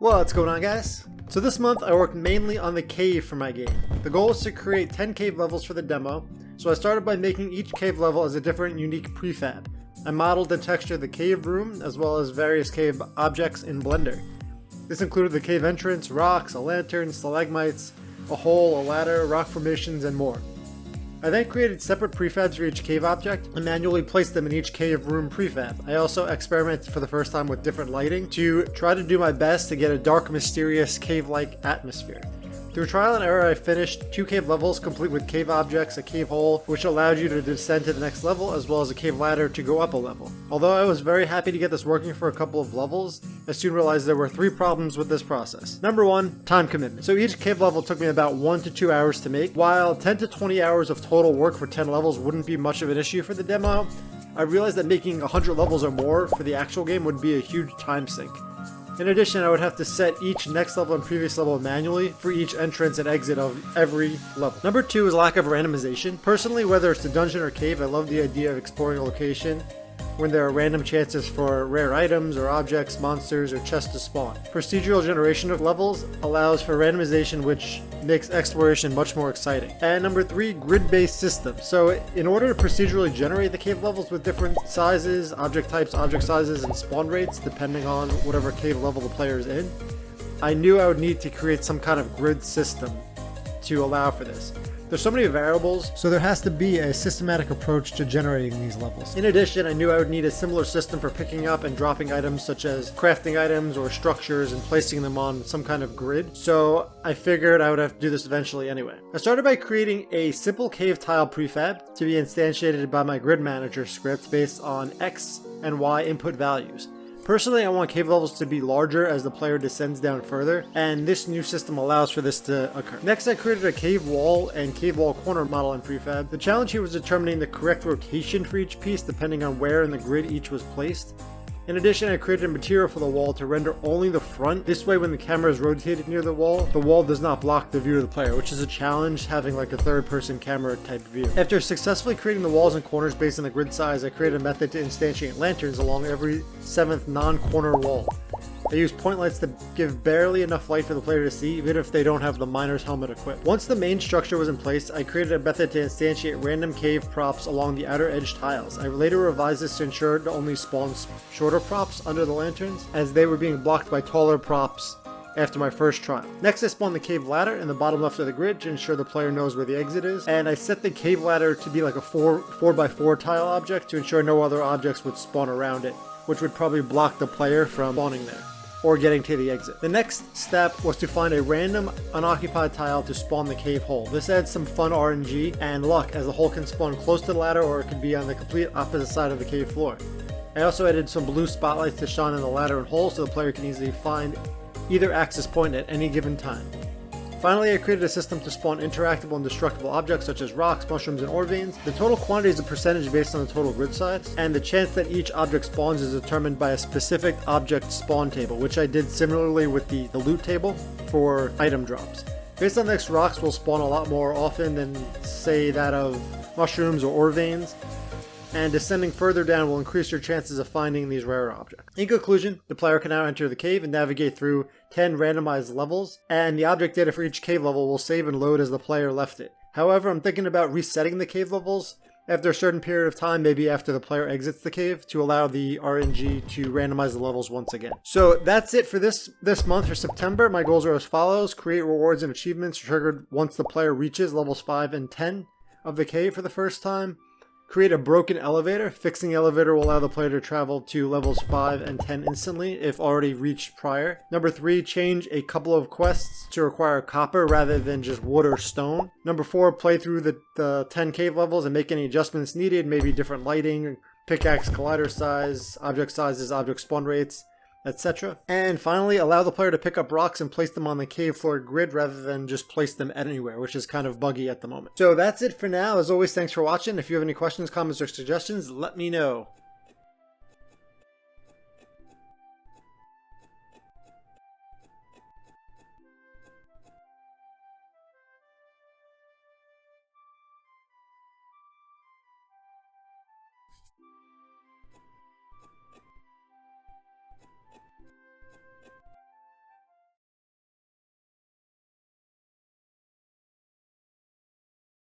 What's going on, guys? So this month I worked mainly on the cave for my game. The goal was to create 10 cave levels for the demo, so I started by making each cave level as a different unique prefab. I modeled and textured the cave room as well as various cave objects in Blender. This included the cave entrance, rocks, a lantern, stalagmites, a hole, a ladder, rock formations, and more. I then created separate prefabs for each cave object and manually placed them in each cave room prefab. I also experimented for the first time with different lighting to try to do my best to get a dark, mysterious, cave-like atmosphere. Through trial and error, I finished 2 cave levels complete with cave objects, a cave hole, which allowed you to descend to the next level, as well as a cave ladder to go up a level. Although I was very happy to get this working for a couple of levels, I soon realized there were 3 problems with this process. Number 1, time commitment. So each cave level took me about 1 to 2 hours to make. While 10 to 20 hours of total work for 10 levels wouldn't be much of an issue for the demo, I realized that making 100 levels or more for the actual game would be a huge time sink. In addition, I would have to set each next level and previous level manually for each entrance and exit of every level. Number 2 is lack of randomization. Personally, whether it's the dungeon or cave, I love the idea of exploring a location when there are random chances for rare items or objects, monsters, or chests to spawn. Procedural generation of levels allows for randomization, which makes exploration much more exciting. And number 3, grid-based systems. So in order to procedurally generate the cave levels with different sizes, object types, object sizes, and spawn rates, depending on whatever cave level the player is in, I knew I would need to create some kind of grid system to allow for this. There's so many variables, so there has to be a systematic approach to generating these levels. In addition, I knew I would need a similar system for picking up and dropping items such as crafting items or structures and placing them on some kind of grid, so I figured I would have to do this eventually anyway. I started by creating a simple cave tile prefab to be instantiated by my grid manager script based on X and Y input values. Personally, I want cave levels to be larger as the player descends down further, and this new system allows for this to occur. Next, I created a cave wall and cave wall corner model in prefab. The challenge here was determining the correct rotation for each piece depending on where in the grid each was placed. In addition, I created a material for the wall to render only the front. This way, when the camera is rotated near the wall does not block the view of the player, which is a challenge having like a third-person camera type view. After successfully creating the walls and corners based on the grid size, I created a method to instantiate lanterns along every 7th non-corner wall. I use point lights to give barely enough light for the player to see, even if they don't have the miner's helmet equipped. Once the main structure was in place, I created a method to instantiate random cave props along the outer edge tiles. I later revised this to ensure to only spawn shorter props under the lanterns, as they were being blocked by taller props after my first trial. Next, I spawned the cave ladder in the bottom left of the grid to ensure the player knows where the exit is, and I set the cave ladder to be like a 4x4 tile object to ensure no other objects would spawn around it, which would probably block the player from spawning there or getting to the exit. The next step was to find a random unoccupied tile to spawn the cave hole. This adds some fun RNG and luck, as the hole can spawn close to the ladder or it could be on the complete opposite side of the cave floor. I also added some blue spotlights to shine on the ladder and hole so the player can easily find either access point at any given time. Finally, I created a system to spawn interactable and destructible objects such as rocks, mushrooms, and ore veins. The total quantity is a percentage based on the total grid size, and the chance that each object spawns is determined by a specific object spawn table, which I did similarly with the loot table for item drops. Based on this, rocks will spawn a lot more often than, say, that of mushrooms or ore veins, and descending further down will increase your chances of finding these rare objects. In conclusion, the player can now enter the cave and navigate through 10 randomized levels, and the object data for each cave level will save and load as the player left it. However, I'm thinking about resetting the cave levels after a certain period of time, maybe after the player exits the cave, to allow the RNG to randomize the levels once again. So that's it for this month for September. My goals are as follows: create rewards and achievements triggered once the player reaches levels 5 and 10 of the cave for the first time. Create a broken elevator. Fixing the elevator will allow the player to travel to levels 5 and 10 instantly if already reached prior. Number 3, change a couple of quests to require copper rather than just wood or stone. Number 4, play through the 10 cave levels and make any adjustments needed, maybe different lighting, pickaxe collider size, object sizes, object spawn rates, etc. And finally, allow the player to pick up rocks and place them on the cave floor grid rather than just place them anywhere, which is kind of buggy at the moment. So that's it for now. As always, thanks for watching. If you have any questions, comments, or suggestions, let me know.